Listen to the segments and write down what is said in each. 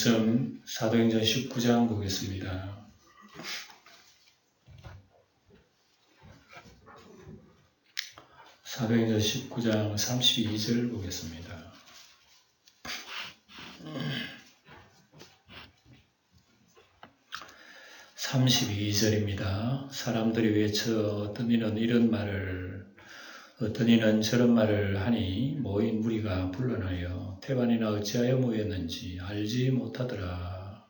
말씀 사도행전 19장 보겠습니다. 사도행전 19장 32절 보겠습니다. (32절입니다) 사람들이 외쳐 어떤 이는 이런 말을 어떤 이는 저런 말을 하니 모인 무리가 불러나여 태반이나 어찌하여 모였는지 알지 못하더라.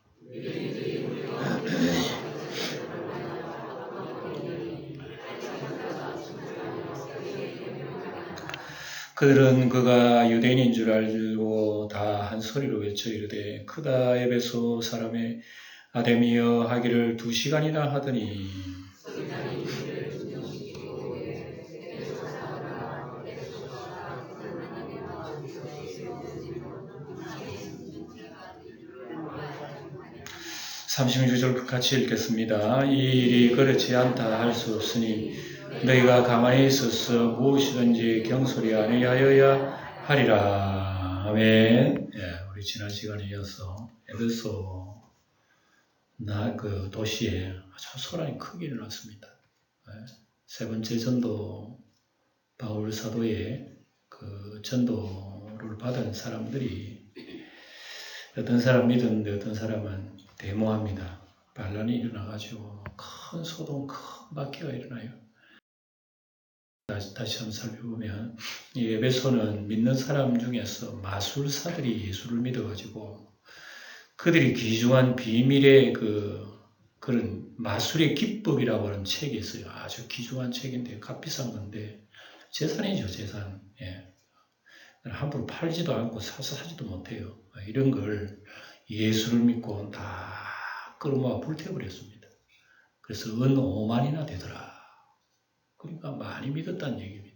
그들은 그가 유대인인 줄 알고 다 한 소리로 외쳐 이르되 크다 에베소 사람의 아데미여 하기를 2시간이나 하더니 (36절) 같이 읽겠습니다. 이 일이 그렇지 않다 할 수 없으니 너희가 가만히 있어서 무엇이든지 경솔히 아니하여야 하리라. 아멘. 우리 지난 시간에 이어서 에베소 그 도시에 아주 소란이 크게 일어났습니다. 세 번째 전도 바울 사도의 그 전도를 받은 사람들이 어떤 사람 믿었는데 어떤 사람은 데모합니다. 반란이 일어나가지고 큰 소동, 큰 박해가 일어나요. 다시 한번 살펴보면 이 에베소는 믿는 사람 중에서 마술사들이 예수를 믿어가지고 그들이 귀중한 비밀의 그런 마술의 기법이라고 하는 책이 있어요. 아주 귀중한 책인데 값비싼 건데 재산이죠, 재산. 함부로 팔지도 않고 사지도 못해요. 이런 걸 예수를 믿고 다 끌어모아 불태워버렸습니다. 그래서 은 5만이나 되더라. 그러니까 많이 믿었다는 얘기입니다.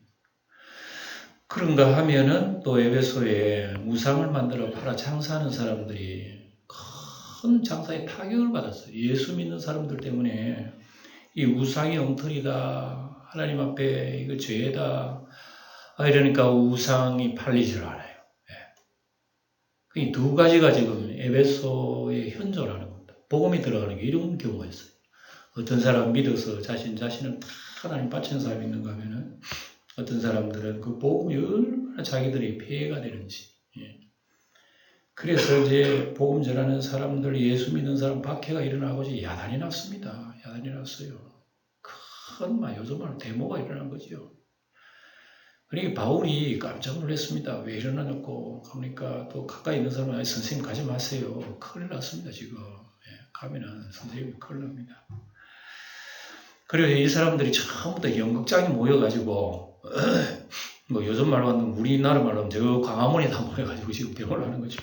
그런가 하면은 또 에베소에 우상을 만들어 팔아 장사하는 사람들이 큰 장사에 타격을 받았어요. 예수 믿는 사람들 때문에 이 우상이 엉터리다. 하나님 앞에 이거 죄다. 이러니까 우상이 팔리질 않아요. 이 두 가지가 지금 에베소의 현조라는 겁니다. 복음이 들어가는 게 이런 경우가 있어요. 어떤 사람 믿어서 자신을 다 하나님 바치는 사람이 있는가 하면은 어떤 사람들은 그 복음이 얼마나 자기들이 폐해가 되는지. 그래서 이제 복음 전하는 사람들, 예수 믿는 사람 박해가 일어나고 이제 야단이 났습니다. 야단이 났어요. 큰 요즘 말로 데모가 일어난 거죠. 그러니까 바울이 깜짝 놀랐습니다. 왜 일어나냐고 하니까 또 가까이 있는 사람은 선생님 가지 마세요. 큰일 났습니다. 지금. 가면은 선생님이 큰일 납니다. 그리고 이 사람들이 전부 다 연극장에 모여가지고 뭐 요즘 말로 하면 우리나라 말로 하면 저 광화문에 다 모여가지고 지금 데모를 하는 거죠.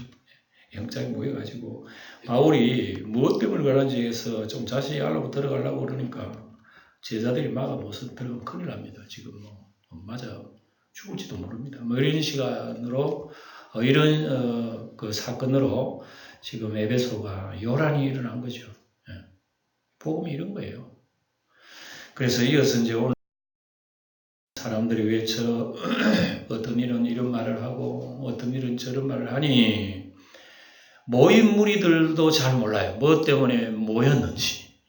연극장에 모여가지고 바울이 무엇 때문에 그런지 해서 좀 자세히 알고 들어가려고 그러니까 제자들이 막아 못 들어가면 큰일 납니다. 지금 맞아 죽을지도 모릅니다. 이런 시간으로 이런 그 사건으로 지금 에베소가 요란이 일어난 거죠. 복음이 이런 거예요. 그래서 이어서 이제 오늘 사람들이 외쳐 어떤 일은 이런 말을 하고 어떤 일은 저런 말을 하니 모인 무리들도 잘 몰라요. 뭐 때문에 모였는지.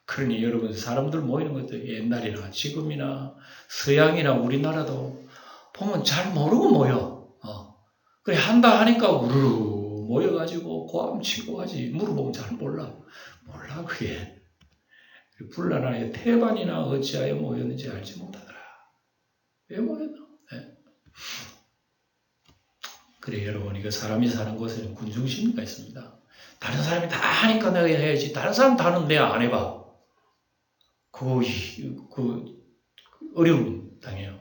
그러니 여러분 사람들 모이는 것도 옛날이나 지금이나 서양이나 우리나라도 보면 잘 모르고 모여. 그래 한다 하니까 우르르 모여가지고 고함치고 하지. 물어보면 잘 몰라 그게. 불란하여 태반이나 어찌하여 모였는지 알지 못하더라. 왜 모였나? 그래 여러분 이거 사람이 사는 곳에는 군중심리가 있습니다. 다른 사람이 다 하니까 내가 해야지. 다른 사람 다 하는데 안 해봐. 그 어려움 당해요.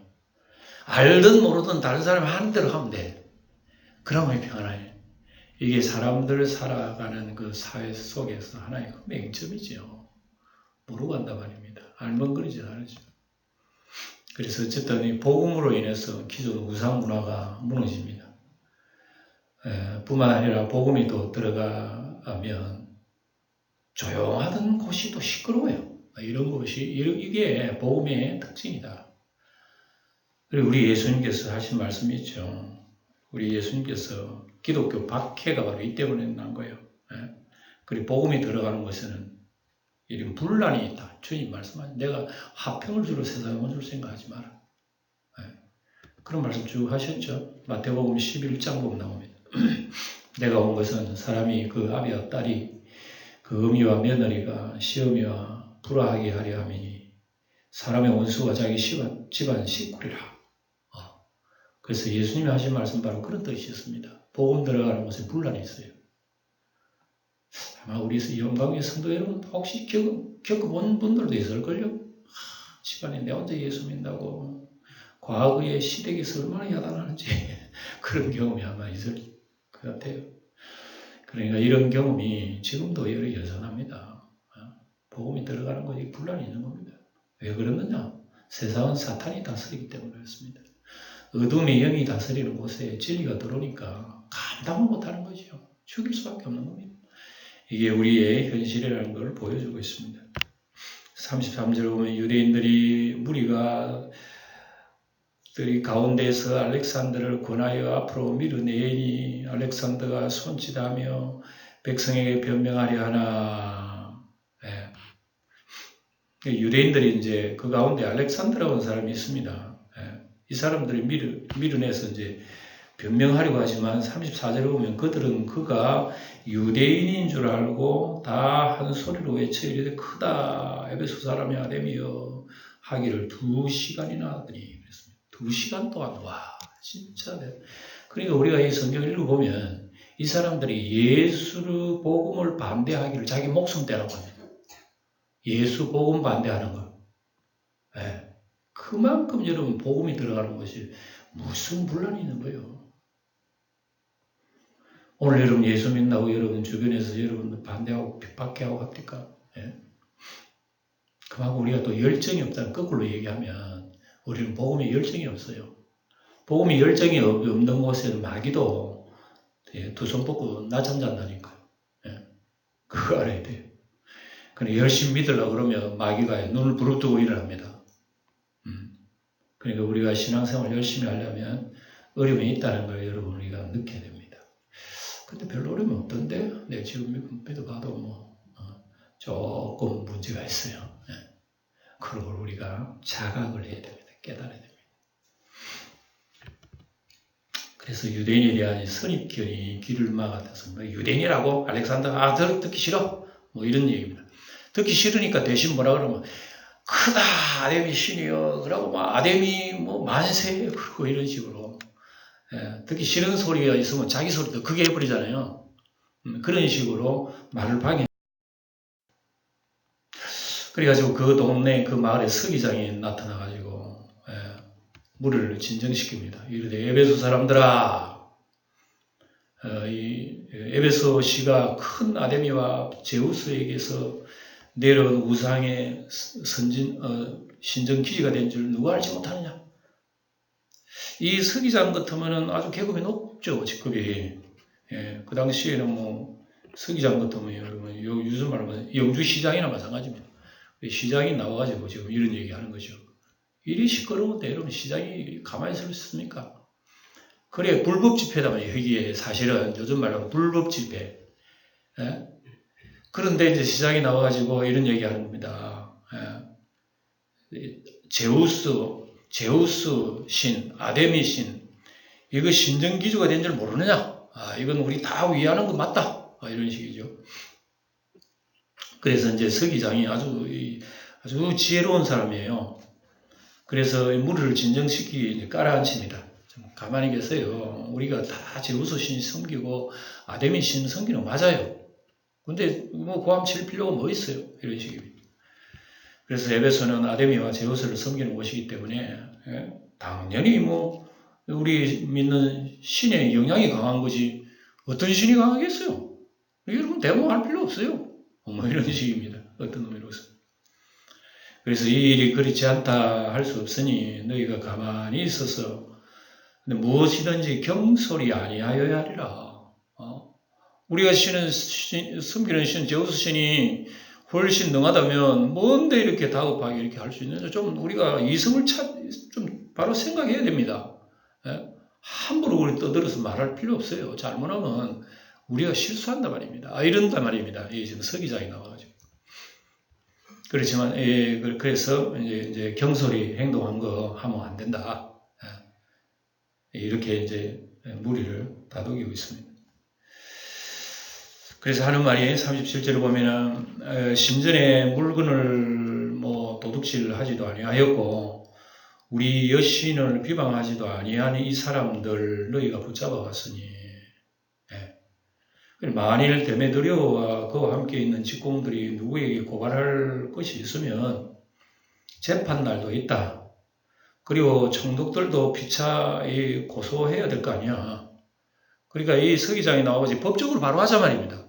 알든 모르든 다른 사람이 하는 대로 하면 돼. 그러면 평안해. 이게 사람들 살아가는 그 사회 속에서 하나의 맹점이죠. 모르고 한다 말입니다. 알먹거리지 않으죠. 그래서 어쨌든 이 복음으로 인해서 기존 우상 문화가 무너집니다. 뿐만 아니라 복음이 또 들어가면 조용하던 곳이 또 시끄러워요. 이런 것이 이게 복음의 특징이다. 그리고 우리 예수님께서 하신 말씀이 있죠. 우리 예수님께서 기독교 박해가 바로 이 때문에 난 거예요. 예? 그리고 복음이 들어가는 것에는 이런 분란이 있다. 주님 말씀하신 내가 화평을 주러 세상에 온 줄 생각하지 마라. 예? 그런 말씀 쭉 하셨죠. 마태복음 11장 보면 나옵니다. 내가 온 것은 사람이 그 아비와 딸이 그 어미와 며느리가 시어미와 불화하게 하려 함이니 사람의 원수가 자기 집안 식구리라. 그래서 예수님이 하신 말씀 바로 그런 뜻이었습니다. 복음 들어가는 곳에 분란이 있어요. 아마 우리 영광의 성도 여러분 혹시 겪어본 분들도 있을걸요? 집안에 내 혼자 예수 믿는다고 과거의 시댁에서 얼마나 야단하는지 그런 경험이 아마 있을 것 같아요. 그러니까 이런 경험이 지금도 여전합니다. 복음이 들어가는 곳에 분란이 있는 겁니다. 왜 그러느냐? 세상은 사탄이 다스리기 때문에 그렇습니다. 어둠의 영이 다스리는 곳에 진리가 들어오니까 감당을 못하는 거죠. 죽일 수밖에 없는 겁니다. 이게 우리의 현실이라는 걸 보여주고 있습니다. 33절 보면 유대인들이 무리가 가운데서 알렉산더를 권하여 앞으로 밀어내니 알렉산더가 손짓하며 백성에게 변명하려 하나. 예. 유대인들이 이제 그 가운데 알렉산더라고 하는 사람이 있습니다. 예. 이 사람들이 밀어내서 이제 변명하려고 하지만 34절에 보면 그들은 그가 유대인인 줄 알고 다 한 소리로 외쳐 이르되 크다 에베소 사람이 아데미여 하기를 2시간이나 하더니 그랬습니다. 2시간 동안 와 진짜. 그러니까 우리가 이 성경을 읽어보면 이 사람들이 예수의 복음을 반대하기를 자기 목숨 떼라고 합니다. 예수 복음 반대하는 거. 네. 그만큼 여러분 복음이 들어가는 것이 무슨 분란이 있는 거예요. 오늘 여러분 예수 믿는다고 여러분 주변에서 여러분 반대하고 핍박해하고 합니까? 예? 그만큼 우리가 또 열정이 없다는 거꾸로 얘기하면 우리는 복음에 열정이 없어요. 복음이 열정이 없는 곳에는 마귀도 두 손 뻗고 낮잠 잔다니까요. 예? 그거 알아야 돼요. 그러니까 열심히 믿으려고 그러면 마귀가 눈을 부릅뜨고 일어납니다. 그러니까 우리가 신앙생활 열심히 하려면 어려움이 있다는 걸 여러분 우리가 느껴야 됩니다. 근데 별로 어려움이 없던데, 네, 지금 믿어봐도 조금 문제가 있어요. 네. 그런 걸 우리가 자각을 해야 됩니다. 깨달아야 됩니다. 그래서 유대인에 대한 선입견이 귀를 막아서 유대인이라고 알렉산더가 듣기 싫어 뭐 이런 얘기입니다. 듣기 싫으니까 대신 뭐라 그러면 크다 아데미 신이여 그러고 막 아데미 뭐 만세 그러고 이런 식으로 듣기 싫은 소리가 있으면 자기 소리도 크게 해버리잖아요. 그런 식으로 말을 방해. 그래가지고 그 동네 그 마을에 서기장이 나타나가지고 물을 진정시킵니다. 이르되 에베소 사람들아, 이 에베소 시가 큰 아데미와 제우스에게서 내려온 우상의 신전 기지가 된 줄 누가 알지 못하느냐? 이 서기장 같으면은 아주 계급이 높죠, 직급이. 예, 그 당시에는 뭐 서기장 같으면 여러분 요즘 말하면 영주시장이나 마찬가지입니다. 시장이 나와가지고 지금 이런 얘기하는 거죠. 일이 시끄러운데 여러분 시장이 가만히 있을 수 있습니까? 그래 불법 집회라면 여기에 사실은 요즘 말하면 불법 집회. 예? 그런데 이제 시장이 나와가지고 이런 얘기하는 겁니다. 예? 제우스 신, 아데미 신, 이거 신전 기주가 된 줄 모르느냐? 이건 우리 다 위하는 거 맞다. 이런 식이죠. 그래서 이제 서기장이 아주 지혜로운 사람이에요. 그래서 물을 진정시키기 깔아앉힙니다. 좀 가만히 계세요. 우리가 다 제우스 신 섬기고 아데미 신 섬기는 거 맞아요. 근데 뭐 고함 칠 필요가 뭐 있어요? 이런 식입니다. 그래서 에베소는 아데미와 제우스를 섬기는 곳이기 때문에 당연히 뭐 우리 믿는 신의 영향이 강한 거지 어떤 신이 강하겠어요? 여러분 대모할 필요 없어요. 뭐 이런 식입니다. 어떤 의미로서. 그래서 이 일이 그렇지 않다 할 수 없으니 너희가 가만히 있어서 무엇이든지 경솔이 아니하여야 하리라. 우리가 섬기는 신 제우스 신이 훨씬 능하다면 뭔데 이렇게 다급하게 이렇게 할 수 있는지 좀 우리가 이성을 좀 바로 생각해야 됩니다. 함부로 우리 떠들어서 말할 필요 없어요. 잘못하면 우리가 실수한단 말입니다. 이런단 말입니다. 지금 서기장이 나와가지고. 그렇지만, 그래서 이제 경솔히 행동한 거 하면 안 된다. 이렇게 이제 무리를 다독이고 있습니다. 그래서 하는 말이 37절을 보면은, 신전에 물건을 도둑질 하지도 아니하였고, 우리 여신을 비방하지도 아니하니 이 사람들 너희가 붙잡아 왔으니, 만일 데메드리오와 그와 함께 있는 직공들이 누구에게 고발할 것이 있으면 재판날도 있다. 그리고 총독들도 피차 고소해야 될 거 아니야. 그러니까 이 서기장이 나와서 법적으로 바로 하자 말입니다.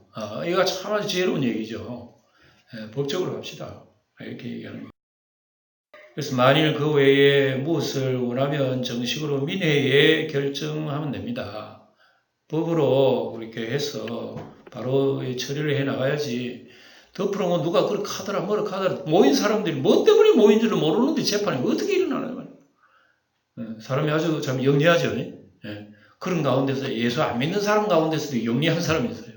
이거 참 아주 지혜로운 얘기죠. 법적으로 합시다. 이렇게 얘기하는 거예요. 그래서 만일 그 외에 무엇을 원하면 정식으로 민회에 결정하면 됩니다. 법으로 이렇게 해서 바로 처리를 해 나가야지. 덮으로 누가 그렇게 하더라 뭐라 하더라 모인 사람들이 뭐 때문에 모인 줄을 모르는데 재판이 어떻게 일어나는 거예요. 사람이 아주 참 영리하죠. 그런 가운데서 예수 안 믿는 사람 가운데서도 영리한 사람이 있어요.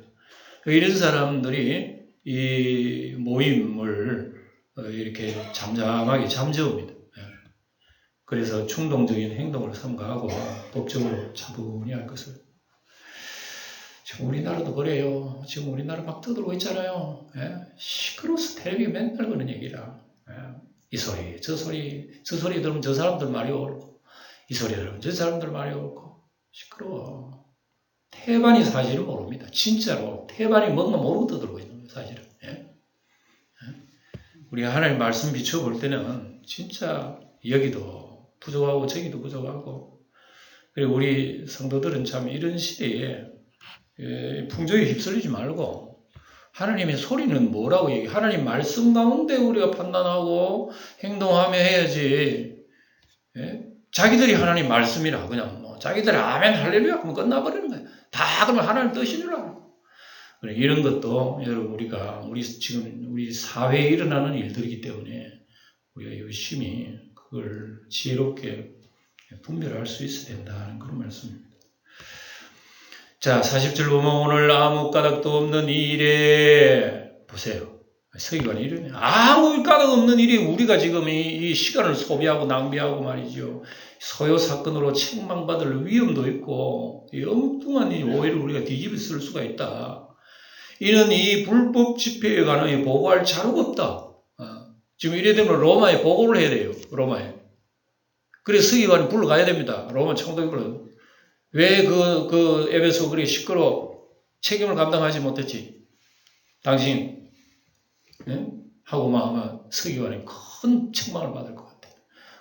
이런 사람들이 이 모임을 이렇게 잠잠하게 잠재웁니다. 그래서 충동적인 행동을 삼가하고 법적으로 차분히 할 것을. 지금 우리나라도 그래요. 지금 우리나라 막 떠들고 있잖아요. 시끄러워서 텔레비가 맨날 그런 얘기라. 이 소리, 저 소리 들으면 저 사람들 말이 옳고, 이 소리 들으면 저 사람들 말이 옳고, 시끄러워. 태반이 사실은 모릅니다. 진짜로. 태반이 뭔가 모르고 떠들고 있는 거예요, 사실은. 우리가 하나님 말씀 비춰볼 때는 진짜 여기도 부족하고 저기도 부족하고, 그리고 우리 성도들은 참 이런 시대에 풍조에 휩쓸리지 말고 하나님의 소리는 뭐라고 얘기해? 하나님 말씀 가운데 우리가 판단하고 행동하며 해야지. 자기들이 하나님 말씀이라 그냥 자기들이 아멘 할렐루야 하면 끝나버리는 거야. 다 그러면 하나님 뜻인 줄 알아. 이런 것도 여러분 우리가 지금 우리 사회에 일어나는 일들이기 때문에 우리가 열심히 그걸 지혜롭게 분별할 수 있어야 된다는 그런 말씀입니다. 자, 40절 보면 오늘 아무 까닭도 없는 일에 보세요. 서기관이 이러네. 아무 까닭 없는 일이 우리가 지금 이 시간을 소비하고 낭비하고 말이죠. 소요 사건으로 책망받을 위험도 있고 이 엉뚱한 이 오해를 우리가 뒤집어 쓸 수가 있다. 이는 이 불법 집회에 관한 보고할 자료가 없다. 지금 이래 되면 로마에 보고를 해야 돼요. 로마에. 그래서 서기관이 불러가야 됩니다. 로마 총독이 불러. 왜 에베소 그리 시끄러워? 책임을 감당하지 못했지? 당신, 하고 막 아마 서기관이 큰 책망을 받을 것 같아.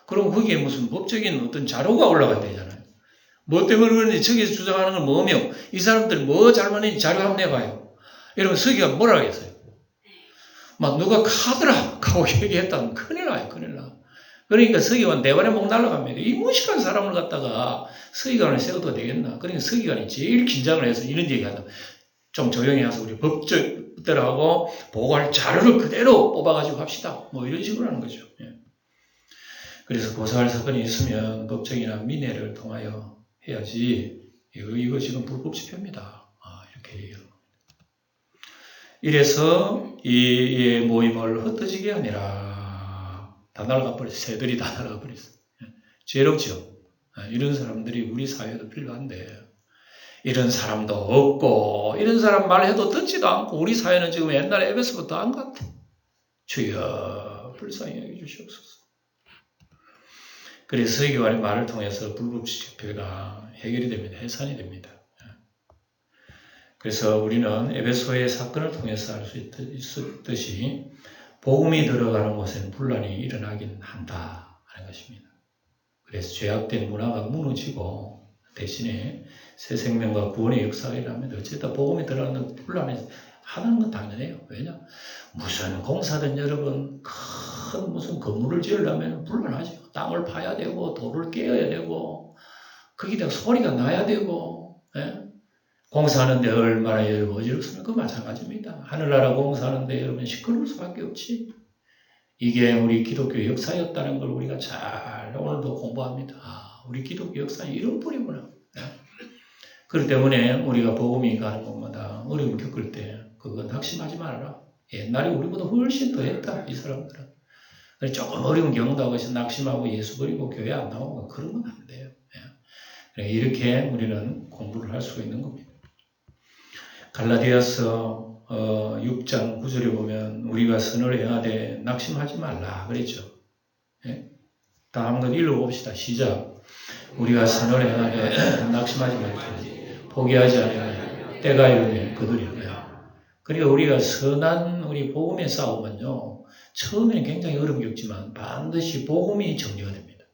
그럼 거기에 무슨 법적인 어떤 자료가 올라가야 되잖아요. 뭐 때문에 그런지 저기서 주장하는 건 뭐며, 이 사람들 뭐 잘못했는지 자료 한번 내봐요. 이러면 서기관 뭐라 하겠어요? 막 누가 카드라! 하고 얘기했다면 큰일 나요, 큰일 나. 그러니까 서기관 대관에 목 날아갑니다. 이 무식한 사람을 갖다가 서기관을 세워도 되겠나? 그러니까 서기관이 제일 긴장을 해서 이런 얘기하다. 좀 조용히 해서 우리 법적대로하고 보고할 자료를 그대로 뽑아가지고 합시다. 뭐 이런 식으로 하는 거죠. 그래서 고소할 사건이 있으면 법정이나 민회를 통하여 해야지. 이거 지금 불법 집회입니다. 이렇게 얘기하는 겁니다. 이래서 이 모임을 흩어지게 아니라 다 날아가 버렸어요. 새들이 다 날아가 버렸어요. 죄롭죠. 이런 사람들이 우리 사회에도 필요한데 이런 사람도 없고 이런 사람 말해도 듣지도 않고 우리 사회는 지금 옛날 에베소부터 한 것 같아. 주여 불쌍히 여겨주시옵소서. 그래서 서기관의 말을 통해서 불법 집회가 해결이 됩니다. 해산이 됩니다. 그래서 우리는 에베소의 사건을 통해서 알 수 있듯이 복음이 들어가는 곳에는 분란이 일어나긴 한다 하는 것입니다. 그래서 죄악된 문화가 무너지고 대신에 새 생명과 구원의 역사가 일어납니다. 어쨌든 복음이 들어가는 분란이 하는 건 당연해요. 왜냐? 무슨 공사든 여러분 큰 무슨 건물을 지으려면 분란하죠. 땅을 파야 되고 돌을 깨어야 되고 거기다가 소리가 나야 되고 공사하는데 얼마나 여러분 어지럽습니까? 마찬가지입니다. 하늘나라 공사하는데 여러분 시끄러울 수밖에 없지. 이게 우리 기독교 역사였다는 걸 우리가 잘 오늘도 공부합니다. 우리 기독교 역사는 이런 뿌리구나. 그렇기 때문에 우리가 복음이 가는 곳마다 어려움 겪을 때 그건 낙심하지 말아라. 옛날에 우리보다 훨씬 더 했다, 이 사람들은. 조금 어려운 경험하고 해서 낙심하고 예수 버리고 교회 안 나오고 그런 건 안 돼요. 이렇게 우리는 공부를 할 수가 있는 겁니다. 갈라디아서 6장 9절에 보면 우리가 선을 행하되 낙심하지 말라 그랬죠. 예? 다 한번 읽어봅시다. 시작. 우리가 선을 행하되 낙심하지 말라 포기하지 않으면 때가 이르면 그들이라. 그러니까 우리가 선한 우리 복음의 싸움은요. 처음에는 굉장히 어려움 겪지만 반드시 복음이 정리가 됩니다.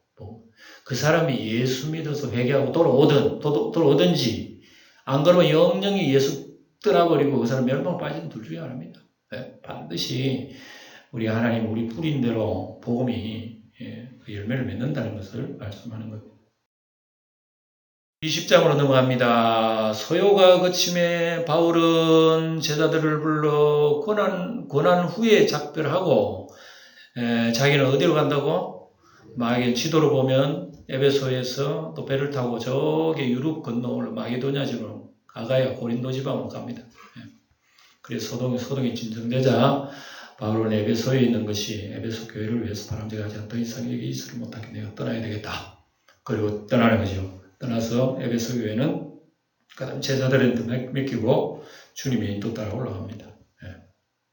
그 사람이 예수 믿어서 회개하고 돌아오든지 안 그러면 영영이 예수 떠나버리고 그 사람 멸망 빠지는 둘 중에 하나입니다. 네? 반드시 우리 하나님 우리 뿌린 대로 복음이 그 열매를 맺는다는 것을 말씀하는 겁니다. 20장으로 넘어갑니다. 소요가 그침에 바울은 제자들을 불러 고난 후에 작별하고 자기는 어디로 간다고? 마게 지도로 보면 에베소에서 또 배를 타고 저기 유럽 건너올 마게도냐 지방 아가야 고린도 지방으로 갑니다. 그래서 소동이 진정되자 바울은 에베소에 있는 것이 에베소 교회를 위해서 바람직하지 않다. 더 이상 여기 있을 못하게 내가 떠나야 되겠다. 그리고 떠나는 거죠. 떠나서 에베소 교회는 그다음 제자들한테 맡기고 주님의 인도 따라 올라갑니다.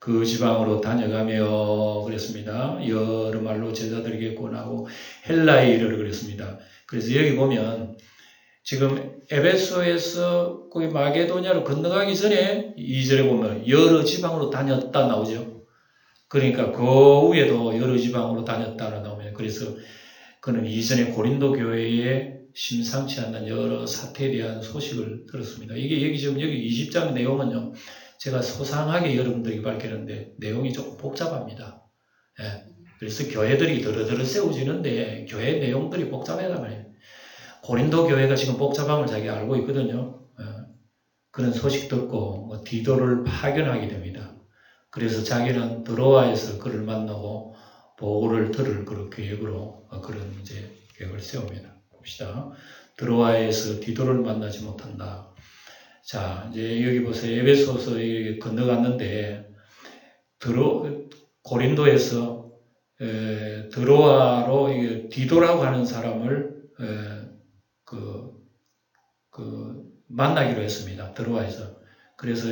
그 지방으로 다녀가며 그랬습니다. 여러 말로 제자들에게 권하고 헬라에 이르러 그랬습니다. 그래서 여기 보면 지금 에베소에서 거기 마게도냐로 건너가기 전에 2절에 보면 여러 지방으로 다녔다 나오죠. 그러니까 그 위에도 여러 지방으로 다녔다로 나오면 그래서 그는 이전에 고린도 교회에 심상치 않는 여러 사태에 대한 소식을 들었습니다. 이게 여기 20장 내용은요. 제가 소상하게 여러분들에게 밝히는데 내용이 조금 복잡합니다. 그래서 교회들이 더러더러 세워지는데 교회 내용들이 복잡하단 말이에요. 고린도 교회가 지금 복잡함을 자기가 알고 있거든요. 그런 소식 듣고 디도를 파견하게 됩니다. 그래서 자기는 드로아에서 그를 만나고 보고를 들을 그런 계획으로 그런 이제 계획을 세웁니다. 봅시다. 드로아에서 디도를 만나지 못한다. 자, 이제 여기 보세요. 에베소서 건너갔는데 고린도에서 드로아로 디도라고 하는 사람을 만나기로 했습니다. 드로아에서. 그래서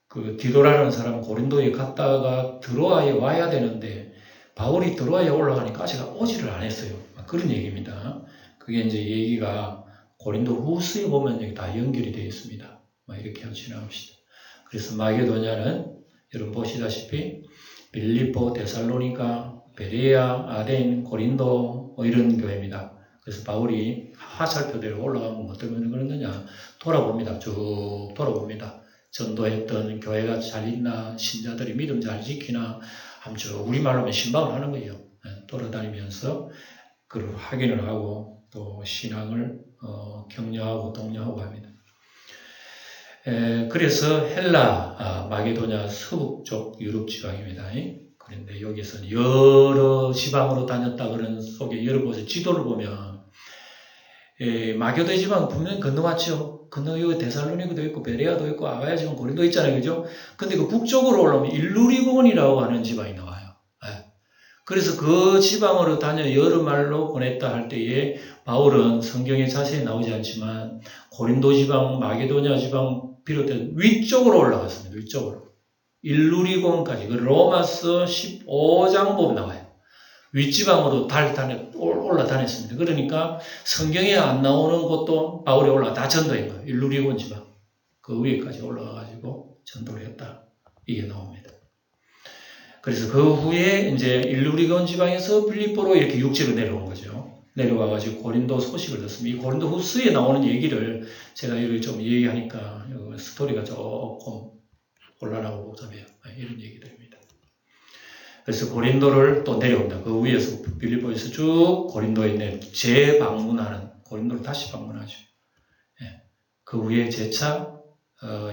그 디도라는 사람은 고린도에 갔다가 드로아에 와야 되는데 바울이 드로아에 올라가니까 아직 오지를 안 했어요. 그런 얘기입니다. 그게 이제 얘기가 고린도 후서에 보면 여기 다 연결이 되어 있습니다. 이렇게 한번 지나갑시다. 그래서 마게도냐는 여러분 보시다시피 빌립보, 데살로니가, 베레아, 아덴, 고린도 이런 교회입니다. 그래서 바울이 화살표대로 올라가면 뭐 때문에 그러느냐 돌아봅니다. 쭉 돌아봅니다. 전도했던 교회가 잘 있나 신자들이 믿음 잘 지키나 아무튼 우리말로 하면 신방을 하는 거예요. 돌아다니면서 그걸 확인을 하고 또 신앙을 격려하고 독려하고 합니다. 그래서 헬라 마게도냐 서북 쪽 유럽 지방입니다. 그런데 여기서는 여러 지방으로 다녔다 그런 속에 여러 곳의 지도를 보면 마게도냐 지방 분명히 건너왔죠. 건너고 데살로니가도 있고 베레아도 있고 아가야 지방 고린도 있잖아요. 그죠? 근데 그 북쪽으로 올라오면 일루리곤이라고 하는 지방이 나와요. 그래서 그 지방으로 다녀 여러 말로 보냈다 할 때에 바울은 성경에 자세히 나오지 않지만 고린도 지방, 마게도냐 지방 비롯해 위쪽으로 올라갔습니다. 위쪽으로. 일루리곤까지. 그 로마서 15장 보면 나와요. 윗지방으로 올라다녔습니다. 그러니까 성경에 안 나오는 곳도 바울이 올라가 다 전도한 거예요. 일루리곤 지방. 그 위에까지 올라가가지고 전도를 했다. 이게 나옵니다. 그래서 그 후에 이제 일루리곤 지방에서 빌립보로 이렇게 육지로 내려온 거죠. 내려와가지고 고린도 소식을 듣습니다. 이 고린도 후서에 나오는 얘기를 제가 이렇게 좀 얘기하니까 스토리가 조금 곤란하고 복잡해요. 이런 얘기들입니다. 그래서 고린도를 또 내려옵니다. 그 위에서 빌립보에서 쭉 고린도에 재방문하는 고린도를 다시 방문하죠. 그 후에 재차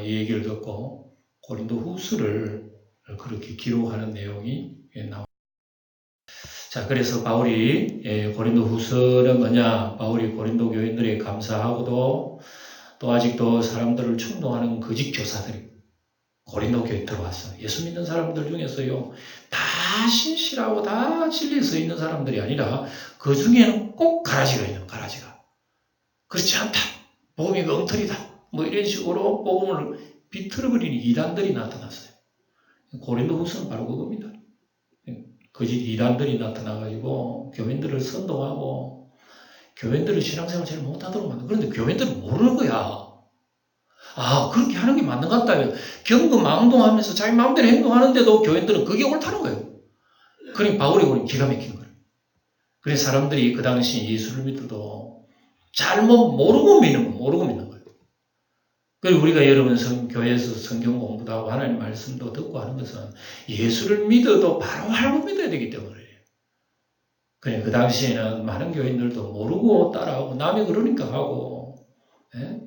이 얘기를 듣고 고린도 후서를 그렇게 기록하는 내용이 나옵니다. 자, 그래서 바울이 고린도 후서는 뭐냐? 바울이 고린도 교인들에게 감사하고도 또 아직도 사람들을 충동하는 거짓 교사들이 고린도 교회에 들어왔어요. 예수 믿는 사람들 중에서요, 다 신실하고 다 진리에 서 있는 사람들이 아니라 그 중에는 꼭 가라지가 있는 가라지가. 그렇지 않다. 복음이 엉터리다. 뭐 이런 식으로 복음을 비틀어버리는 이단들이 나타났어요. 고린도 후서는 바로 그겁니다. 거짓 이단들이 나타나가지고 교인들을 선동하고 교인들을 신앙생활 잘 못하도록 만든. 그런데 교인들은 모르는 거야. 아, 그렇게 하는 게 맞는 것 같다. 경거망동하면서 자기 마음대로 행동하는데도 교인들은 그게 옳다는 거예요. 그러니까 바울이 보니 기가 막힌 거예요. 그래서 사람들이 그 당시 예수를 믿어도 잘못 모르고 믿는 거예요. 그리고 우리가 여러분 교회에서 성경 공부도 하고 하나님 말씀도 듣고 하는 것은 예수를 믿어도 바로 알고 믿어야 되기 때문에 그래, 그 당시에는 많은 교인들도 모르고 따라하고 남이 그러니까 하고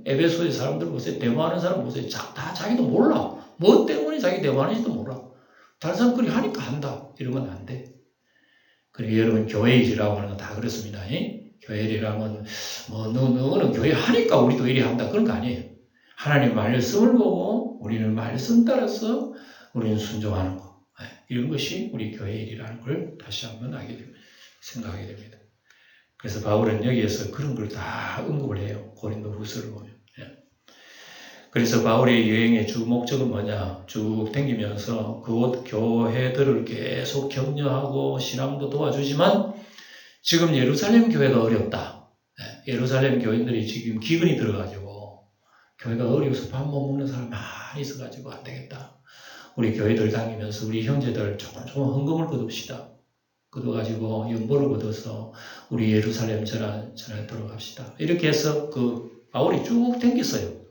에베소의 사람들 보세요. 데모하는 사람 보세요. 다 자기도 몰라. 뭐 때문에 자기 데모하는지도 몰라. 다른 사람 그리 하니까 한다. 이러면 안 돼. 그리고 여러분 교회 일이라고 하는 건 다 그렇습니다. 교회 일이라면 뭐 너는 교회 하니까 우리도 이리 한다. 그런 거 아니에요. 하나님 말씀을 보고 우리는 말씀 따라서 우리는 순종하는 거. 이런 것이 우리 교회 일이라는 걸 다시 한번 생각하게 됩니다. 그래서 바울은 여기에서 그런 걸 다 언급을 해요. 고린도 후서를 보면. 그래서 바울의 여행의 주 목적은 뭐냐? 쭉 댕기면서 그곳 교회들을 계속 격려하고 신앙도 도와주지만 지금 예루살렘 교회가 어렵다. 예루살렘 교인들이 지금 기근이 들어가지고 교회가 어려워서 밥 못 먹는 사람 많이 있어가지고 안 되겠다. 우리 교회들 다니면서 우리 형제들 조금 헌금을 거둡시다. 거둬가지고 연보를 거둬서 우리 예루살렘 전하도록 합시다. 이렇게 해서 그 바울이 쭉 댕겼어요.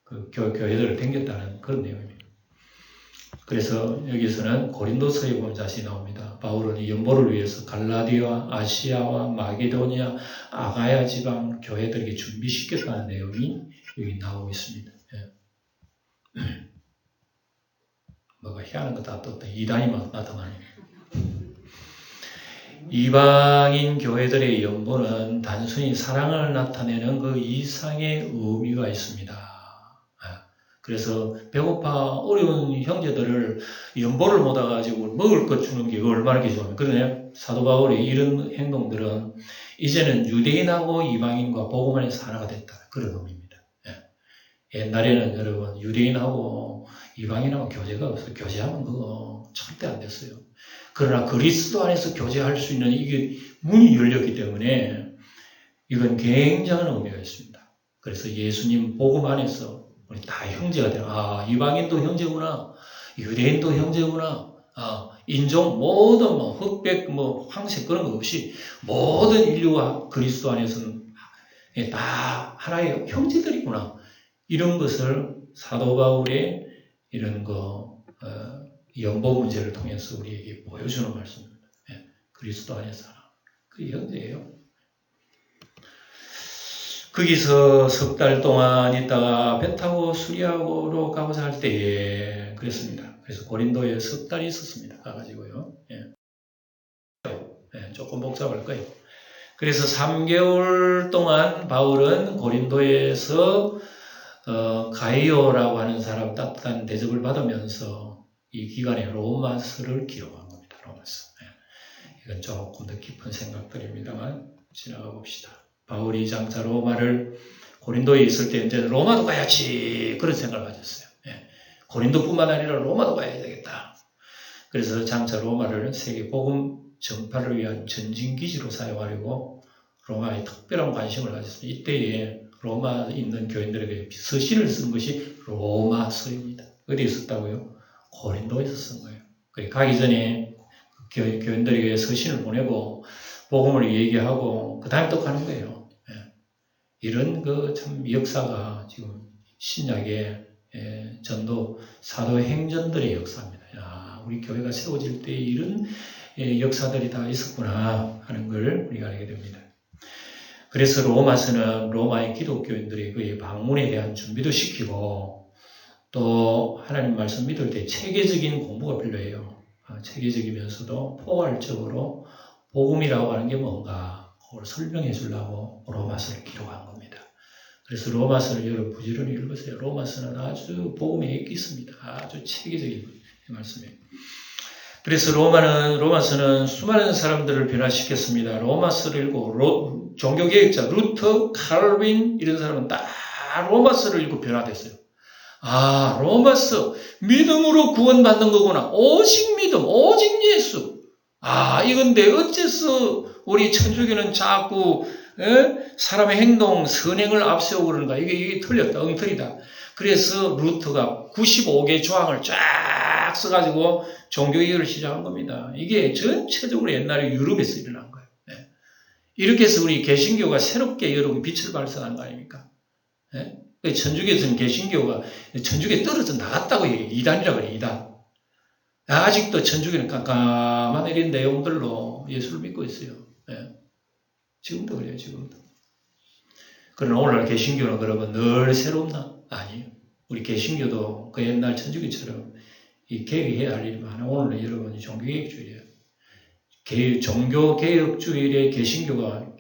그 교회들을 댕겼다는 그런 내용입니다. 그래서 여기서는 고린도서에 보면 자세히 나옵니다. 바울은 이 연보를 위해서 갈라디아, 아시아와 마게도니아, 아가야 지방 교회들에게 준비시켰다는 내용이 여기 나오고 있습니다. 뭐가 희한한 거 다 떴다. 이단이 막 나타나네. 이방인 교회들의 연보는 단순히 사랑을 나타내는 그 이상의 의미가 있습니다. 그래서 배고파 어려운 형제들을 연보를 못 와가지고 먹을 것 주는 게 얼마나 기좋아요. 그러네. 사도 바울의 이런 행동들은 이제는 유대인하고 이방인과 복음 안에서 하나가 됐다. 그런 의미입니다. 옛날에는 여러분 유대인하고 이방인하고 교제가 없어요. 교제하면 그거 절대 안 됐어요. 그러나 그리스도 안에서 교제할 수 있는 이게 문이 열렸기 때문에 이건 굉장한 의미가 있습니다. 그래서 예수님 복음 안에서 우리 다 형제가 되라. 이방인도 형제구나. 유대인도 형제구나. 인종 모든 흑백 황색 그런 거 없이 모든 인류와 그리스도 안에서는 다 하나의 형제들이구나. 이런 것을 사도 바울의 이런 연보 문제를 통해서 우리에게 보여주는 말씀입니다. 그리스도 안에서 하나. 그 형제예요. 거기서 석 달 동안 있다가 배 타고 수리아고로 가고자 할 때에 그랬습니다. 그래서 고린도에 석 달이 있었습니다. 가가지고요. 조금 복잡할 거예요. 그래서 3개월 동안 바울은 고린도에서 가이오라고 하는 사람 따뜻한 대접을 받으면서 이 기간에 로마서를 기록한 겁니다. 로마서. 이건 조금 더 깊은 생각들입니다만 지나가 봅시다. 바울이 장차 로마를 고린도에 있을 때 이제 로마도 가야지 그런 생각을 가졌어요. 고린도뿐만 아니라 로마도 가야 되겠다. 그래서 장차 로마를 세계 복음 전파를 위한 전진기지로 사용하려고 로마에 특별한 관심을 가졌습니다. 이때에 로마에 있는 교인들에게 서신을 쓴 것이 로마서입니다. 어디에 썼다고요? 고린도에서 쓴 거예요. 가기 전에 교인들에게 서신을 보내고 복음을 얘기하고 그 다음에 또 가는 거예요. 이런 참 역사가 지금 신약의 전도 사도행전들의 역사입니다. 우리 교회가 세워질 때 이런 역사들이 다 있었구나 하는 걸 우리가 알게 됩니다. 그래서 로마서는 로마의 기독교인들의 그 방문에 대한 준비도 시키고 또 하나님 말씀 믿을 때 체계적인 공부가 필요해요. 체계적이면서도 포괄적으로 복음이라고 하는 게 뭔가 그걸 설명해 주려고 로마서를 기록한 겁니다. 그래서 로마서를 여러분 부지런히 읽으세요. 로마서는 아주 복음에 있습니다. 아주 체계적인 말씀이에요. 그래서 로마서는 수많은 사람들을 변화시켰습니다. 로마서를 읽고 종교개혁자 루터, 칼빈 이런 사람은 다 로마서를 읽고 변화됐어요. 로마서 믿음으로 구원받는 거구나. 오직 믿음, 오직 예수. 이건데 어째서 우리 천주교는 자꾸 사람의 행동, 선행을 앞세우고 그러는가? 이게 틀렸다. 엉터리다. 그래서 루터가 95개 조항을 쫙 써가지고 종교개혁을 시작한 겁니다. 이게 전체적으로 옛날에 유럽에서 일어난 거예요. 이렇게 해서 우리 개신교가 새롭게 여러분 빛을 발산한 거 아닙니까? 천주교에서는 개신교가 천주교에 떨어져 나갔다고 얘기해요. 이단이라고 그래요. 이단. 아직도 천주교는 깜깜한 이런 내용들로 예수를 믿고 있어요. 지금도 그래요. 지금도. 그러나 오늘날 개신교는 그러면 늘 새롭나? 아니에요. 우리 개신교도 그 옛날 천주교처럼 이 개혁해야 할 일이 많아요. 오늘날 여러분이 종교개혁주의예요. 종교개혁주의의 개신교가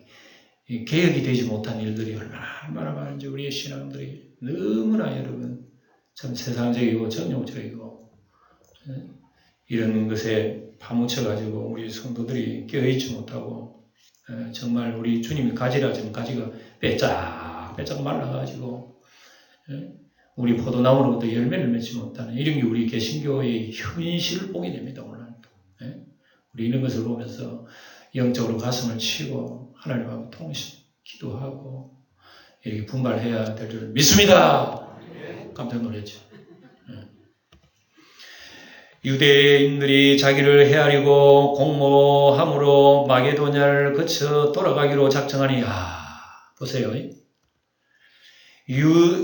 개혁이 되지 못한 일들이 얼마나 많은지 우리의 신앙들이 너무나 여러분 참 세상적이고 정욕적이고 이런 것에 파묻혀가지고 우리 성도들이 깨어있지 못하고 정말 우리 주님이 가지라 지금 가지가 빼짝 말라가지고 우리 포도나무로부터 열매를 맺지 못하는 이런 게 우리 개신교의 현실을 보게 됩니다. 오늘 우리 이런 것을 보면서 영적으로 가슴을 치고 하나님하고 통신 기도하고 이렇게 분발해야 될 줄 믿습니다. 깜짝 놀랐죠. 유대인들이 자기를 헤아리고 공모함으로 마게도냐를 거쳐 돌아가기로 작정하니 보세요.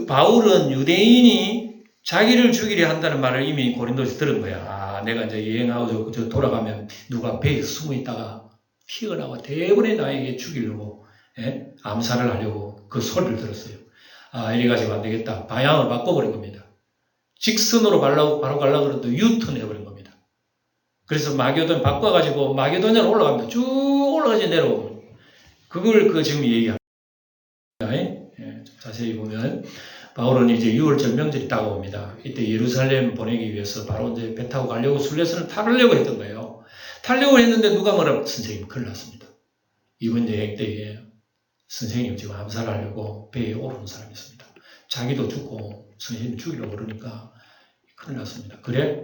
바울은 유대인이 자기를 죽이려 한다는 말을 이미 고린도에서 들은 거야. 내가 이제 여행하고 돌아가면 누가 배에 숨어 있다가 튀어나와 대번에 나에게 죽이려고 암살을 하려고 그 소리를 들었어요. 이래가지고 안 되겠다. 방향을 바꿔버린 겁니다. 직선으로 바로 가려고 그러는데 유턴해버린 겁니다. 그래서 마게도냐 바꿔가지고 마게도냐로 올라갑니다. 쭉 올라가지 내려오면 그걸 지금 얘기합니다. 자세히 보면 바울은 이제 6월절 명절이 다가옵니다. 이때 예루살렘 보내기 위해서 바로 이제 배 타고 가려고 순례선을 타려고 했던 거예요. 타려고 했는데 누가 뭐라고 선생님 큰일 났습니다. 이번 여행 때에 선생님 지금 암살하려고 배에 오르는 사람이 있습니다. 자기도 죽고 선생님 죽이려고 그러니까 큰일 났습니다. 그래?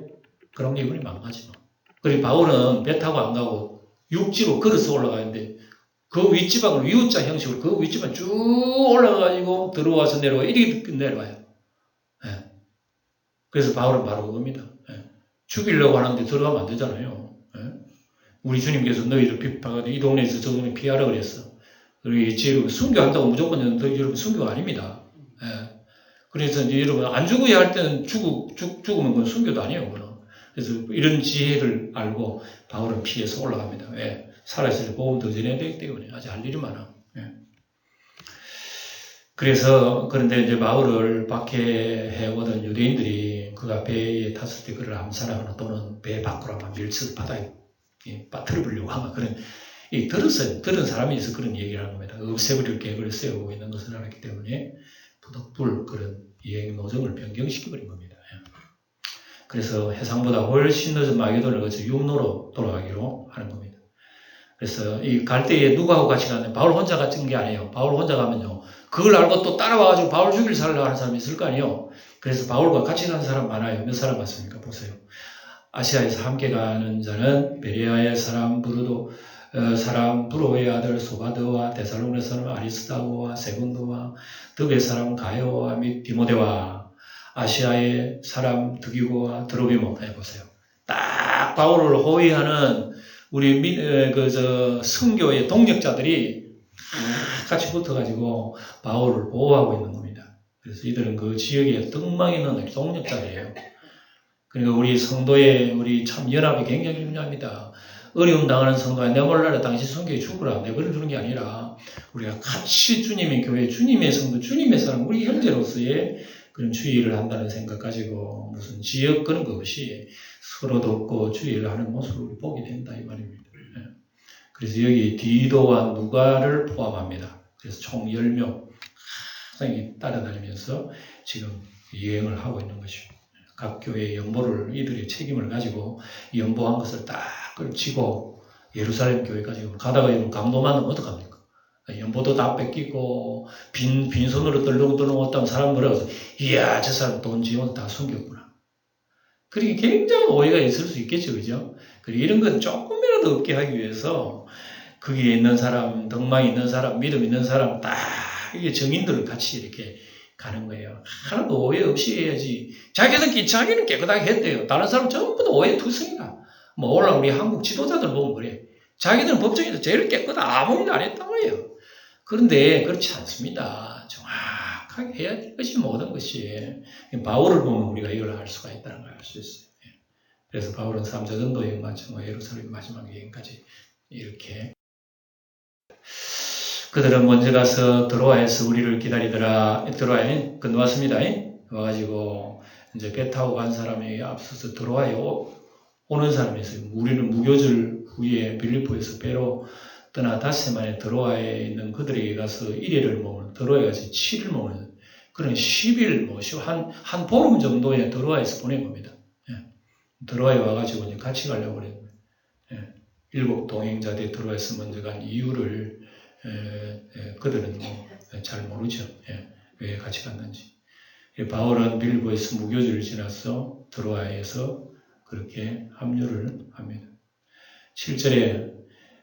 그럼 이번이 망가지마. 그리고 바울은 배 타고 안 가고 육지로 걸어서 올라가는데 그 윗지방으로 U자 형식으로 그 윗지방 쭉 올라가가지고 들어와서 내려와 이렇게 내려와요. 그래서 바울은 바로 그겁니다. 죽이려고 하는데 들어가면 안 되잖아요. 우리 주님께서 너희들 비판하거든 이 동네에서 저 동네 피하라 그랬어. 그리고 지금 순교한다고 무조건 여러분 순교가 아닙니다. 그래서 이제 여러분 안 죽어야 할 때는 죽으면 그건 순교도 아니에요. 그건. 그래서 이런 지혜를 알고 바울은 피해서 올라갑니다. 살아있을 때 복음 더 전해야 되기 때문에 아직 할 일이 많아. 그래서 그런데 이제 바울을 박해해오던 유대인들이 그가 배에 탔을 때 그를 암살하거나 또는 배 밖으로 아마 밀쳐서 바다에 빠뜨려보려고 하면 그런 들은 사람이 있어 그런 얘기를 하는 겁니다. 없애버릴 계획을 세우고 있는 것을 알았기 때문에 부득불 그런 여행 노정을 변경시켜버린 겁니다. 그래서 해상보다 훨씬 늦은 마게도를 거쳐 육로로 돌아가기로 하는 겁니다. 그래서 이 갈 때에 누구하고 같이 갔냐? 바울 혼자 같은 게 아니에요. 바울 혼자 가면요. 그걸 알고 또 따라와가지고 바울 죽일 살려고 하는 사람이 있을 거 아니에요. 그래서 바울과 같이 가는 사람 많아요. 몇 사람 같습니까? 보세요. 아시아에서 함께 가는 자는 베레아의 사람 브로의 아들 소바드와 데살로니가 사람 아리스다고와 세군도와 드베 사람 가요와 및 디모데와 아시아의 사람 드기고와 드로비모 해보세요. 딱 바울을 호위하는 우리 성교의 동력자들이 같이 붙어가지고 바울을 보호하고 있는 겁니다. 그래서 이들은 그 지역에 덕망 있는 동력자들이에요. 그러니까 우리 성도의 우리 참 연합이 굉장히 중요합니다. 어려움 당하는 성도가 내 몰라라 당신 성교에 죽으라 내버려 두는 게 아니라 우리가 같이 주님의 교회, 주님의 성도, 주님의 사람, 우리 형제로서의 그런 주의를 한다는 생각 가지고 무슨 지역 그런 거 없이 서로 돕고 주의를 하는 모습을 보게 된다 이 말입니다. 그래서 여기 디도와 누가를 포함합니다. 그래서 총 10명 항상 따라다니면서 지금 여행을 하고 있는 것이죠. 각 교회의 연보를 이들의 책임을 가지고 연보한 것을 딱 걸치고 예루살렘 교회까지 가다가 강도만은 어떡합니까? 연보도 다 뺏기고 빈손으로 떨렁떨렁 왔다면 사람 뭐라 해서 이야 저 사람 돈 지원 다 숨겼구나. 그러니까 굉장히 오해가 있을 수 있겠죠. 그죠? 그리고 이런 건 조금이라도 없게 하기 위해서 거기에 있는 사람, 덕망이 있는 사람, 믿음 있는 사람 딱 이게 정인들을 같이 이렇게 가는 거예요. 하나도 오해 없이 해야지. 자기는 깨끗하게 했대요. 다른 사람 전부 다 오해 투성이다. 뭐 오늘 우리 한국 지도자들 보면 그래. 자기들은 법정에서 제일 깨끗하다. 아무 일도 안 했단 말이에요. 그런데 그렇지 않습니다. 정확하게 해야 될 것이 모든 것이. 바울을 보면 우리가 이걸 알 수가 있다는 걸 알 수 있어요. 그래서 바울은 3차 전도 여행 마치고 예루살렘 마지막 여행까지 이렇게 그들은 먼저 가서 드로아에서 우리를 기다리더라. 드로아에 건너왔습니다. 와가지고 이제 배 타고 간 사람이 앞서서 드로아에 오는 사람이 있어요. 우리는 무교절 후에 빌립보에서 배로 떠나 닷새 만에 드로아에 있는 그들에게 가서 1일을 머무는 드로아에 가서 7일 머무는 그런 10일 한 보름 정도에 드로아에서 보낸 겁니다. 드로아에 와가지고 이제 같이 가려고 그래요. 7 동행자들이 드로아에서 먼저 간 이유를 그들은 잘 모르죠. 왜 같이 갔는지. 바울은 빌보에서 무교절을 지나서 드로아에서 그렇게 합류를 합니다. 7절에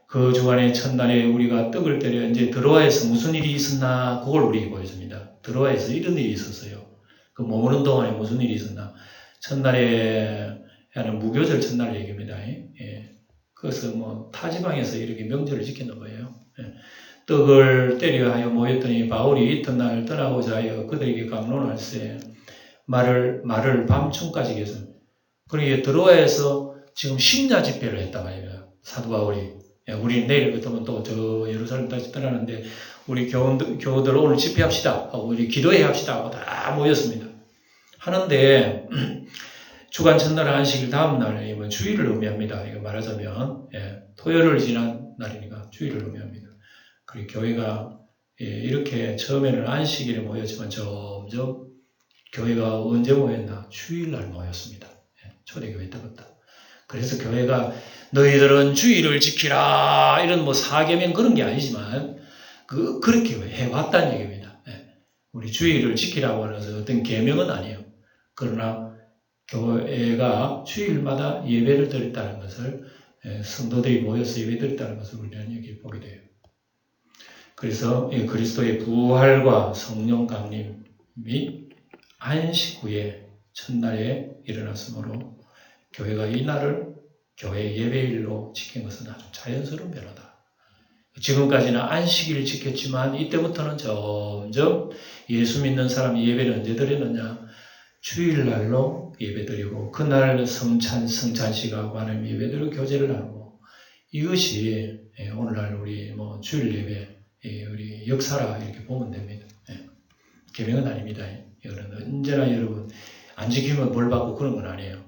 그 주간의 첫날에 우리가 떡을 때려 이제 드로아에서 무슨 일이 있었나 그걸 우리에게 보여줍니다. 드로아에서 이런 일이 있었어요. 그 머무는 동안에 무슨 일이 있었나. 첫날에 하는 무교절 첫날 얘기입니다. 그래서 뭐 타지방에서 이렇게 명절을 지키는 거예요. 떡을 때려 하여 모였더니 바울이 이튿날 떠나고자 하여 그들에게 강론할세 말을 밤중까지 계속. 그러니까 드로아에서 지금 심야 집회를 했단 말이에요. 사도 바울이. 우리 내일부터는 또 저 예루살렘 다시 떠나는데 우리 교우들 오늘 집회합시다 하고 우리 기도회 합시다 하고 다 모였습니다. 하는데 주간 첫날 안식일 다음 날이면 주일을 의미합니다. 이거 말하자면 토요일을 지난 날이니까 주일을 의미합니다. 그리고 교회가 이렇게 처음에는 안식일에 모였지만 점점 교회가 언제 모였나? 주일날 모였습니다. 초대교회 때부터. 그래서 교회가 너희들은 주일을 지키라 이런 뭐 사계명 그런 게 아니지만 그렇게 해왔다는 얘기입니다. 우리 주일을 지키라고 하는 것은 어떤 계명은 아니에요. 그러나 교회가 주일마다 예배를 드렸다는 것을 성도들이 모여서 예배 드렸다는 것을 우리는 여기 보게 돼요. 그래서 그리스도의 부활과 성령 강림이 안식 후에 첫날에 일어났으므로 교회가 이 날을 교회 예배일로 지킨 것은 아주 자연스러운 변화다. 지금까지는 안식일을 지켰지만 이때부터는 점점 예수 믿는 사람이 예배를 언제 드렸느냐? 주일날로 예배드리고 그날 성찬식하고 하나님 예배드리고 교제를 하고 이것이 오늘날 우리 주일 예배 우리 역사라 이렇게 보면 됩니다. 계명은 아닙니다. 이거는 언제나 여러분 안 지키면 벌 받고 그런 건 아니에요.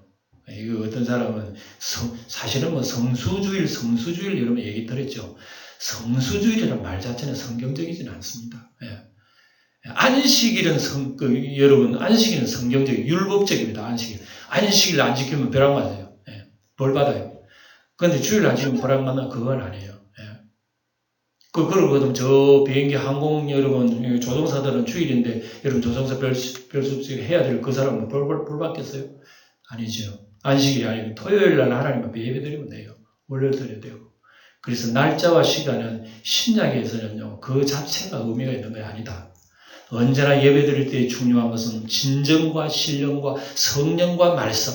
이거 어떤 사람은 사실은 성수주일 여러분 얘기 들었죠. 성수주일이라는 말 자체는 성경적이지는 않습니다. 안식일은 여러분 안식일은 성경적 율법적입니다. 안식일 안 지키면 벼락 맞아요. 벌 받아요. 그런데 주일 안 지키면 벼락 맞나 그건 아니에요. 그러거든 저 비행기 항공 여러분 조종사들은 주일인데 여러분 조종사 별수직 해야 될 그 사람은 벌 받겠어요? 아니죠. 안식일이 아니고 토요일 날 하나님 앞에 예배 드리면 돼요. 월요일 드려도 되고. 그래서 날짜와 시간은 신약에서는요 그 자체가 의미가 있는 게 아니다. 언제나 예배 드릴 때 중요한 것은 진정과 신령과 성령과 말씀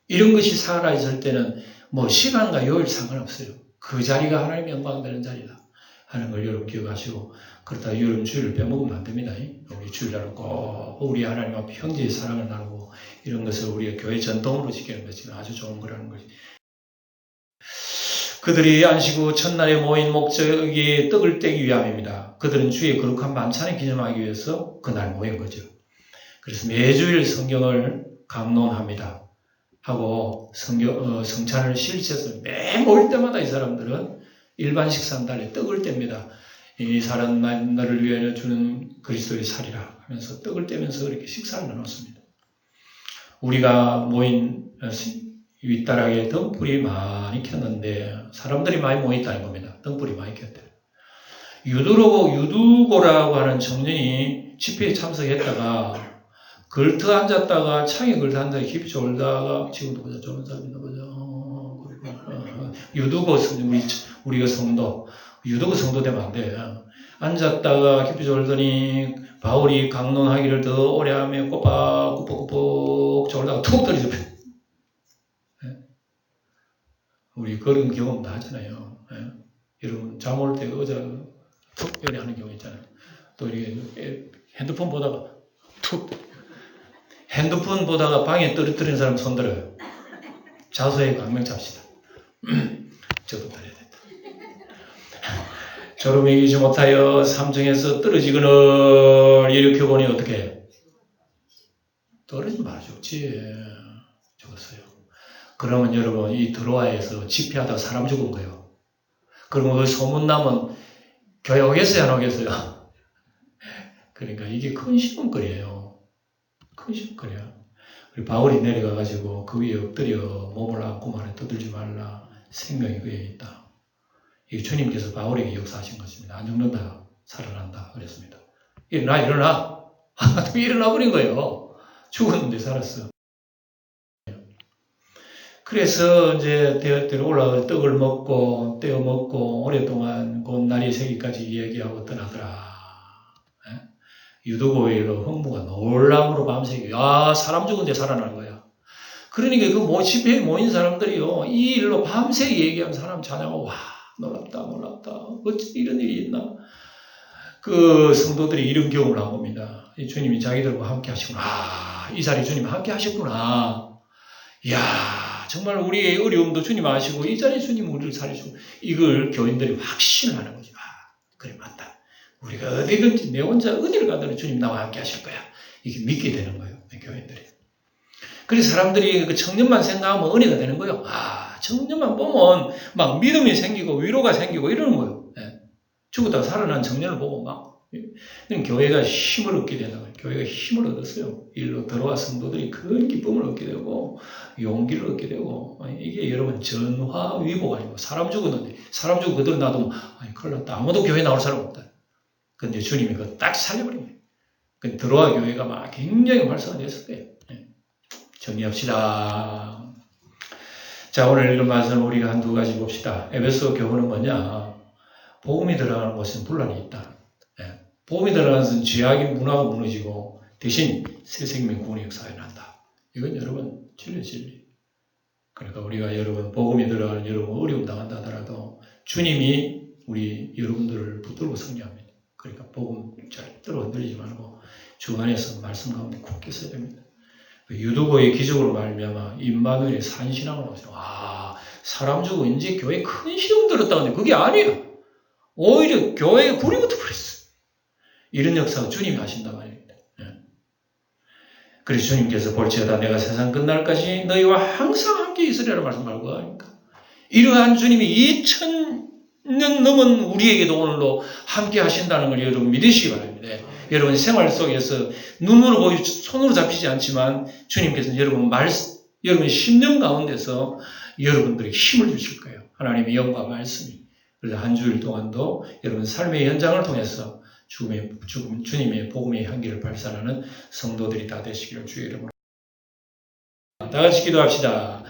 이런 것이 살아있을 때는 시간과 요일 상관없어요. 그 자리가 하나님의 영광 되는 자리다 하는 걸 여러분 기억하시고 그렇다 여러분 주일을 빼먹으면 안 됩니다. 우리 주일날은 꼭 우리 하나님 앞에 형제의 사랑을 나누고 이런 것을 우리가 교회 전통으로 지키는 것이 아주 좋은 거라는 거지. 그들이 안식 후 첫날에 모인 목적이 떡을 떼기 위함입니다. 그들은 주의 거룩한 만찬을 기념하기 위해서 그날 모인 거죠. 그래서 매주일 성경을 강론합니다. 하고 성찬을 실제해서 매 모일 때마다 이 사람들은 일반 식사 한 달에 떡을 뗍니다. 이 살은 너를 위하여 주는 그리스도의 살이라 하면서 떡을 떼면서 이렇게 식사를 나눴습니다. 우리가 모인 윗다락에 등불이 많이 켰는데 사람들이 많이 모였다는 겁니다. 등불이 많이 켰대. 유두고라고 하는 청년이 집회에 참석했다가 걸터 앉았다가 창에 걸터 앉아 깊이 졸다가 지금도 보자 저런 사람이 있나 보자. 유두고 우리가 성도 유두고 성도 되면 안 돼. 앉았다가 깊이 졸더니 바울이 강론하기를 더 오래 하며 꼬박꼬박 졸다가 툭 떨어져. 우리 그런 경험 다 하잖아요. 여러분 잠 올 때 의자 툭 이렇게 하는 경우 있잖아요. 또 이렇게 핸드폰 보다가 툭 핸드폰 보다가 방에 떨어뜨린 사람 손 들어요. 자수의 강명 잡시다. 저도 떨어야 된다. 졸음에 이기지 못하여 삼층에서 떨어지거늘 일으켜보니 어떻게 떨어지면 바로 죽지. 죽었어요. 그러면 여러분 이 드로아에서 집회하다가 사람 죽은 거예요. 그러면 그 소문나면 교회 오겠어요 안 오겠어요? 그러니까 이게 큰 시험거리예요. 큰 시험거리야. 우리 바울이 내려가가지고 그 위에 엎드려 몸을 안고 말해 떠들지 말라. 생명이 그에 있다. 이 주님께서 바울에게 역사하신 것입니다. 안 죽는다. 살아난다. 그랬습니다. 일어나. 일어나 버린 거예요. 죽었는데 살았어. 그래서 이제 대낮대로 올라가 떡을 먹고 떼어 먹고 오랫동안 곧 날이 새기까지 이야기하고 떠나더라. 유두고에로 흥부가 놀람으로 밤새기. 사람 죽은데 살아나는 거야. 그러니까 그 집회에 모인 사람들이요 이 일로 밤새 얘기하면 사람 찬양하고 와 놀랍다. 어찌 이런 일이 있나? 그 성도들이 이런 경험을 한 겁니다. 주님이 자기들과 함께 하시구나. 이 자리 주님이 함께 하셨구나. 이야 정말 우리의 어려움도 주님 아시고 이 자리에 주님 우리를 살리시고 이걸 교인들이 확신을 하는 거죠. 그래 맞다. 우리가 어디든지 내 혼자 어디를 가더라도 주님 나와 함께 하실 거야. 이게 믿게 되는 거예요. 교인들이. 그래서 사람들이 그 청년만 생각하면 은혜가 되는 거예요. 청년만 보면 막 믿음이 생기고 위로가 생기고 이러는 거예요. 죽었다가 살아난 청년을 보고 막 교회가 힘을 얻게 되는 거예요. 교회가 힘을 얻었어요. 일로 들어와 성도들이 큰 기쁨을 얻게 되고 용기를 얻게 되고 이게 여러분 전화위복 아니고 사람 죽었는데 사람 죽고 그대로 놔두면 큰일 났다. 아무도 교회 나올 사람 없다. 근데 주님이 그거 딱 살려버린 거예요. 그 들어와 교회가 막 굉장히 활성화됐을 거예요. 정리합시다. 자, 오늘 읽은 말씀 우리가 한 두 가지 봅시다. 에베소 교훈은 뭐냐? 복음이 들어가는 곳은 분란이 있다. 복음이 들어가는 것은 죄악의 문화가 무너지고 대신 새 생명 구원의 역사가 일어난다. 이건 여러분 진리. 그러니까 우리가 여러분 복음이 들어가는 여러분 어려움 당한다 하더라도 주님이 우리 여러분들을 붙들고 승리합니다. 그러니까 복음 절대로 흔들리지 말고 주 안에서 말씀 가운데 굳게 서야 됩니다. 유두고의 기적으로 말미암아 임마누엘의 산신앙을 하시고 사람 주고 이제 교회에 큰 시험 들었다는데 그게 아니에요. 오히려 교회에 불이 붙어버렸어. 이런 역사가 주님이 하신단 말입니다. 그래서 주님께서 볼지어다 내가 세상 끝날까지 너희와 항상 함께 있으리라 말씀 말고 하니까 이러한 주님이 2000년 넘은 우리에게도 오늘도 함께 하신다는 걸 여러분 믿으시기 바랍니다. 여러분 생활 속에서 눈으로 보이 손으로 잡히지 않지만 주님께서는 여러분 심령 가운데서 여러분들에게 힘을 주실 거예요. 하나님의 영과 말씀이. 그래서 한 주일 동안도 여러분 삶의 현장을 통해서 주님의 복음의 향기를 발산하는 성도들이 다 되시기를 주의 이름으로. 다 같이 기도합시다.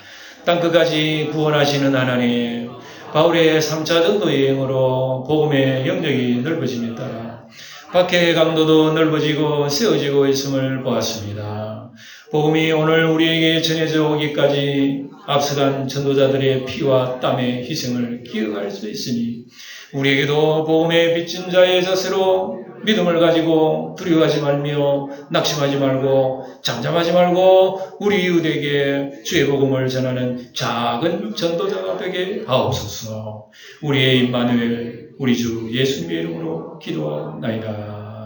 땅끝까지 구원하시는 하나님, 바울의 3차 전도 여행으로 복음의 영역이 넓어짐에 따라 박해의 강도도 넓어지고 세워지고 있음을 보았습니다. 복음이 오늘 우리에게 전해져 오기까지 앞서간 전도자들의 피와 땀의 희생을 기억할 수 있으니 우리에게도 복음의 빚진 자의 자세로 믿음을 가지고 두려워하지 말며 낙심하지 말고 잠잠하지 말고 우리 이웃에게 주의 복음을 전하는 작은 전도자가 되게 하옵소서. 우리의 임마누엘 우리 주 예수님의 이름으로 기도하나이다.